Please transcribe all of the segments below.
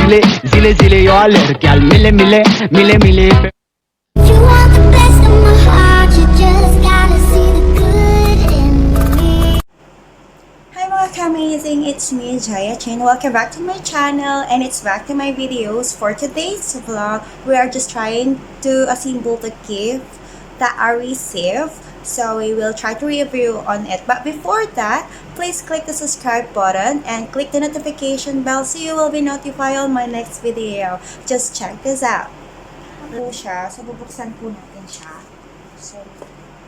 zile, zile, zile eu alerg, al mile, mile, mile, mile. You are the best of my heart, you just gotta see the good in me. Hi mga ka-amazing, it's me, Jaya Chin. Welcome back to my channel and it's back to my videos. For today's vlog, we are just trying to assemble the gift that I received. So we will try to review on it. But before that, please click the subscribe button and click the notification bell so you will be notified on my next video. Just check this out. Ito siya. So bubuksan po natin siya. So,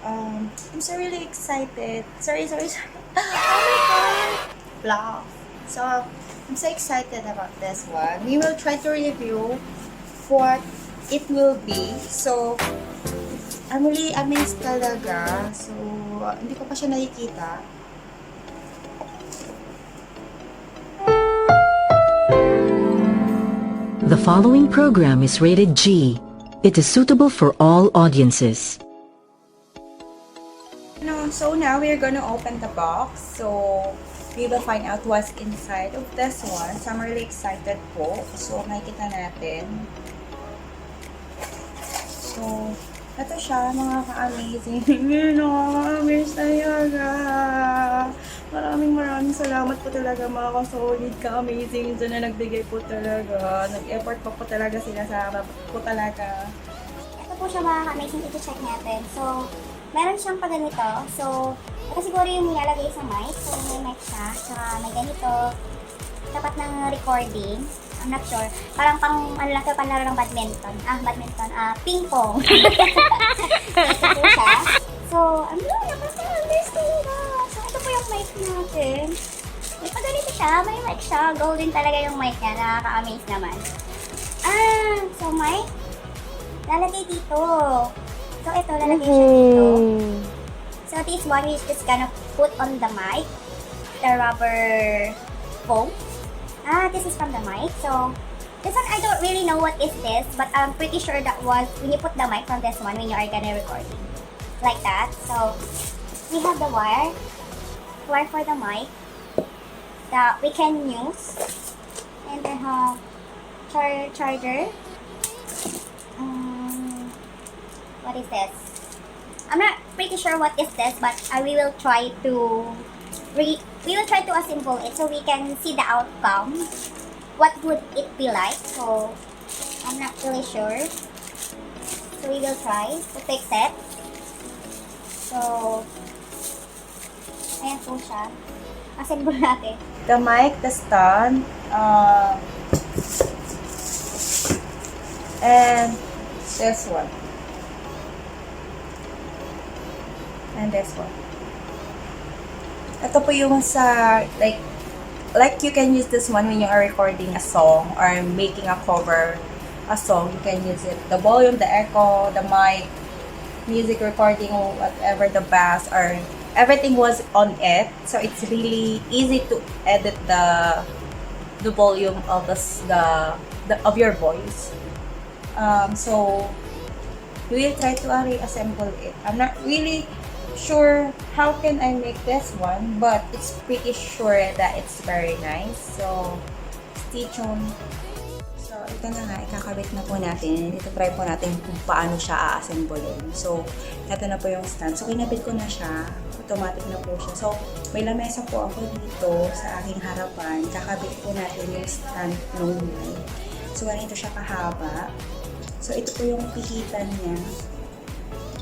I'm so really excited. Sorry. Oh my god! Blah. So, I'm so excited about this one. We will try to review what it will be. So, I'm really amazed talaga. So, hindi ko pa siya nakikita. The following program is rated G. It is suitable for all audiences. So now we're gonna open the box. So we will find out what's inside of this one. So I'm really excited po. So makikita natin. So ito siya, mga ka-amazing. Nakaka-amaze talaga. Maraming salamat po talaga mga ka-solid, ka-amazing dyan na nagbigay po talaga. Nag-effort po talaga sila sa po talaga. Ito po siya mga ka-amazing, ito-check natin. So, meron siyang paganito. So, ito siguro yung nilalagay sa mic. So, may mic siya. Tsaka may ganito. Tapat ng recording. I'm not sure. Parang pang, ano lang ito, panlaro ng badminton. Ping pong. Ito po siya. So, nakaka-understand talaga. So, ito po yung mic natin. May paganito siya. May mic siya. Golden talaga yung mic niya. Nakaka-amaze naman. So mic. Lalagay dito. So, ito, lalagay siya dito. So, this one is just gonna put on the mic, the rubber foam. This is from the mic. So, this one, I don't really know what is this, but I'm pretty sure that was when you put the mic from this one when you are gonna recording. Like that. So, we have the wire for the mic that we can use. And then have charger. What is this? I'm not pretty sure what is this, but we will try to assemble it so we can see the outcome. What would it be like? So I'm not really sure. So we will try to fix it. So ayan po siya. Assemble natin. The mic, the stand, and this one. And this one. Ito po yung sa, like you can use this one when you are recording a song or making a cover a song. You can use it. The volume, the echo, the mic, music recording, whatever, the bass, or everything was on it. So it's really easy to edit the volume of of your voice. So we will try to reassemble it. I'm not really sure how can I make this one, but it's pretty sure that it's very nice. So stay tuned. So ito na nga, ikakabit na po natin. Ito try po natin kung paano siya a-assemblein. So ito na po yung stand. So kinabit ko na siya. Automatic na po siya. So may lamesa po ako dito sa aking harapan. Kakabit po natin yung stand ng mic. So ganito siya kahaba. So ito po yung pihitan niya.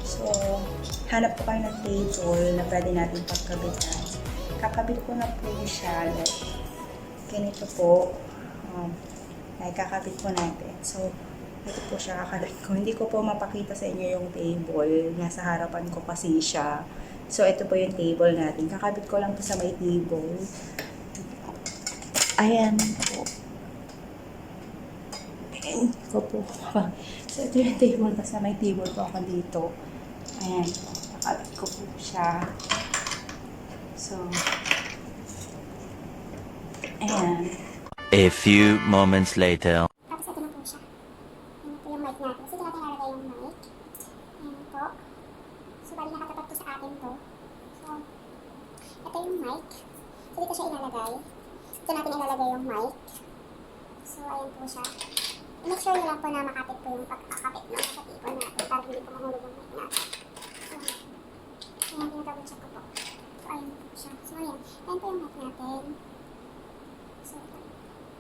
So hanap po kayo ng table na pwede natin pagkabitan. Kakabit ko na po siya. Like, ganito po. Kakabit po natin. So ito po siya kakabit ko. Hindi ko po mapakita sa inyo yung table. Nasa harapan ko kasi siya. So ito po yung table natin. Kakabit ko lang po sa may table. Ayan po. Ayan ko po. So ito yung table. Tapos may table po ako dito. Ayan po. Kakabit ko po siya. So, ayan. A few moments later. Tapos ito na po siya. Ayan po yung mic natin. So, ito natin ilalagay yung mic. Ayan po. So, bali nakatapat po sa atin to. So, ito yung mic. So, dito siya ilalagay. Ito natin ilalagay yung mic. So, ayan po siya. Make sure nyo lang po na makapit po yung pagkakapit ng katipon natin para hindi po mahulog yung mic natin. So, ayan, tinatawag check ko po. So, ayan po siya. So, ayan. Ayan po yung mic natin. So, ito.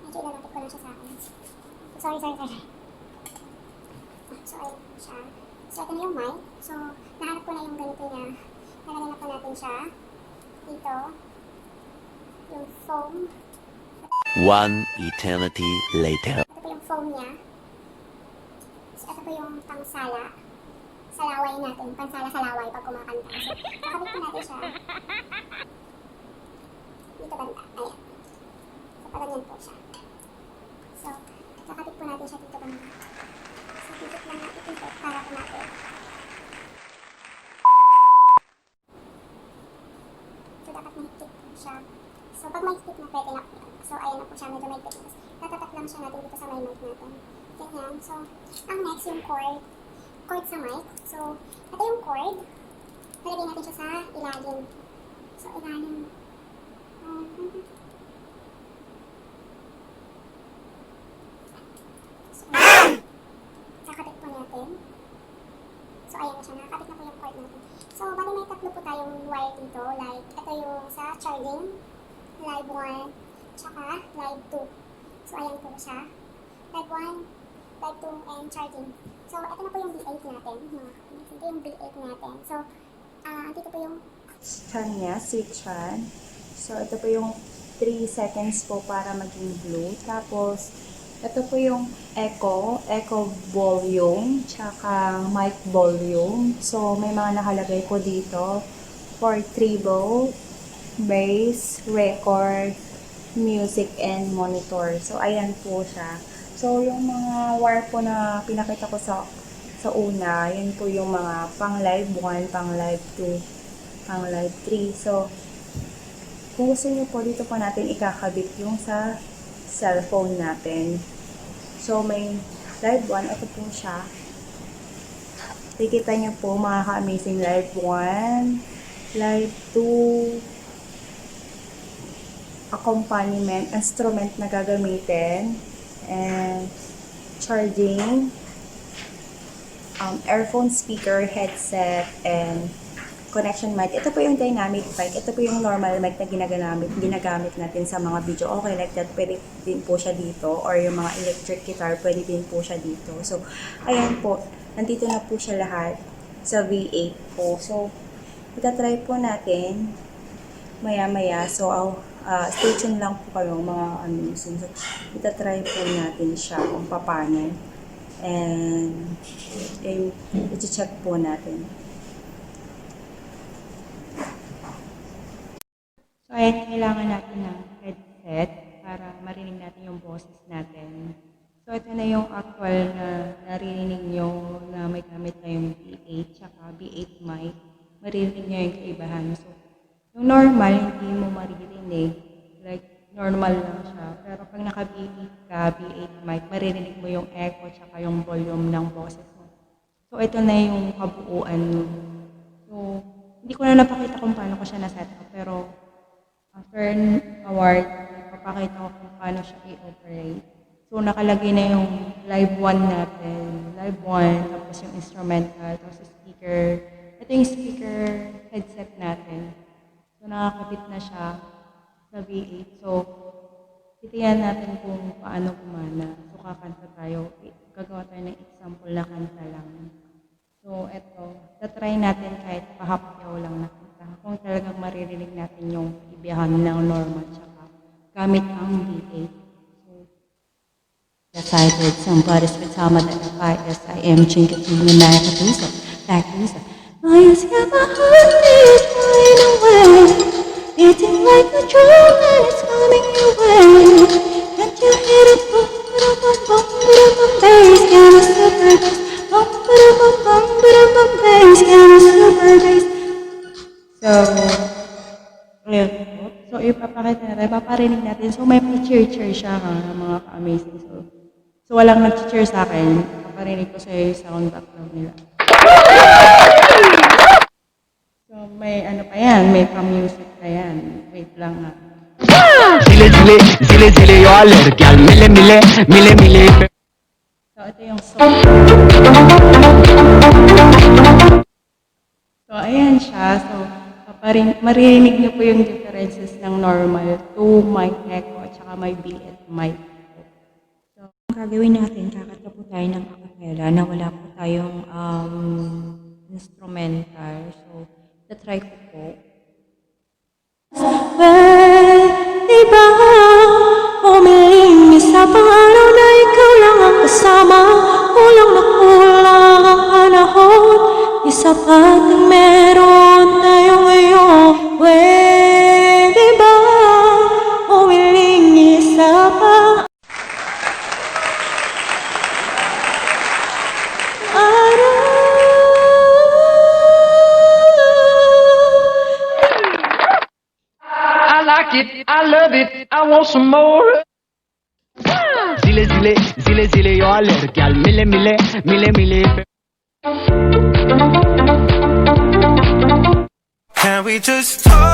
Medyo ilalapit ko lang siya sa akin. Sorry. So, ayan po siya. So, ito na yung mic. So, nahanap ko na yung ganito niya. Nalagyan na po natin siya. Dito. Yung foam. One eternity later. Ito po yung foam niya. So, ito po yung pangsala. Salaway natin. Pansala salaway pag kumakanta. So, kakabit po natin siya. Dito banda. Ayan. So, paganyan po siya. So, kakabit po natin siya dito banda. So, dito lang natin ito para kumapit. So, dapat mahigpit po siya. So, pag mahigpit na pwede na po. So, ayan na po siya. Medyo mahigpit na. Tatapat lang siya natin dito sa may mic natin. Ganyan. So, ang next yung cord. Cord sa mic. So, ito yung cord. Nalagay natin siya sa ilalim. So, ilalim. So, kakabit po natin. So, ayan na siya. Nakakabit na po yung cord natin. So, bali may tatlo po tayong wire dito. Like, ito yung sa charging. Live 1. Tsaka live 2. So, ayan po siya. Live 1, live 2, and charging. So, ito na po yung B8 natin. Ito yung B8 natin. So, dito po yung Chan niya, switch fan. So, ito po yung 3 seconds po para maging blue. Tapos, ito po yung echo volume, tsaka mic volume. So, may mga nakalagay po dito for treble, bass, record, music, and monitor. So, ayan po siya. So, yung mga wire po na pinakita ko sa una, yun po yung mga pang live 1, pang live 2, pang live 3. So, kung gusto nyo po, dito po natin ikakabit yung sa cellphone natin. So, may live 1, ito po siya. Kikita nyo po mga ka-amazing live 1, live 2, accompaniment, instrument na gagamitin, and charging, earphone speaker, headset, and connection mic. Ito po yung dynamic mic. Ito po yung normal mic na ginagamit natin sa mga video. Okay, like that, pwede din po siya dito. Or yung mga electric guitar, pwede din po siya dito. So, ayan po. Nandito na po siya lahat sa V8 po. So, itatry po natin maya-maya. So, stay tuned lang po kayo mga So, itatry po natin siya kung paano. And, i-check po natin. So, ayan, kailangan natin ng headset para marinig natin yung boses natin. So, ito na yung actual na narinig nyo na may gamit na yung B8 tsaka B8 mic. Marinig nyo yung kaibahan. So, yung normal, hindi mo maririnig. Like, normal lang siya. Pero pag naka-B8 ka, B8 mic, maririnig mo yung echo tsaka yung volume ng boses mo. So, ito na yung kabuuan mo. So, hindi ko na napakita kung paano ko siya na-set up. Pero, after award, papakita ko kung paano siya i-operate. So, nakalagay na yung live 1 natin. Live 1, tapos yung instrumental, tapos yung speaker. Ito yung speaker headset natin. So, nakakabit na siya sa V8. So, titingnan natin kung paano gumana. So, kakanta tayo. Gagawa tayo ng example na kanta lang. So, eto. Tatry natin kahit pahapyaw lang na kanta. Kung talagang maririnig natin yung ibiyahan ng normal tsaka gamit ang V8. So, decided somebody's with some of the FISIM chinkating na nakatusa. Nakatusa. Maayos ka ba heart is flying away. Beating like a drum and it's coming your way. Can't you hear it? Bum bum bum bum bum bass, kind of super bass. Bum bum bum bass, kind of super bass. So, ayun po. So, ipapakita natin, paparinig natin. So, may pa-cheer-cheer siya mga ka-amazing. So, walang nag-cheer sa akin. Paparinig ko sa yung sound background nila. So, may ano pa yan, may pa-music pa yan. Wait lang ha. Zile zile zile zile yo alergia al mile mile mile mile. So, ito yung song. So, ayan siya. So, maririnig niyo po yung differences ng normal to mic echo at saka may BM mic. So, ang gagawin natin, kakanta po tayo ng acapella na wala po tayong instrumental. So, try ko po. Diba, umiling sa pangaraw na ikaw lang ang kasama. Kulang na kulang ang panahon, di sapat ang meron tayo ngayon. Pwede ba umiling isa pa? I like it, I love it, I want some more. Zile zile zile zile yo alergia al mile mile mile mile. Can we just talk?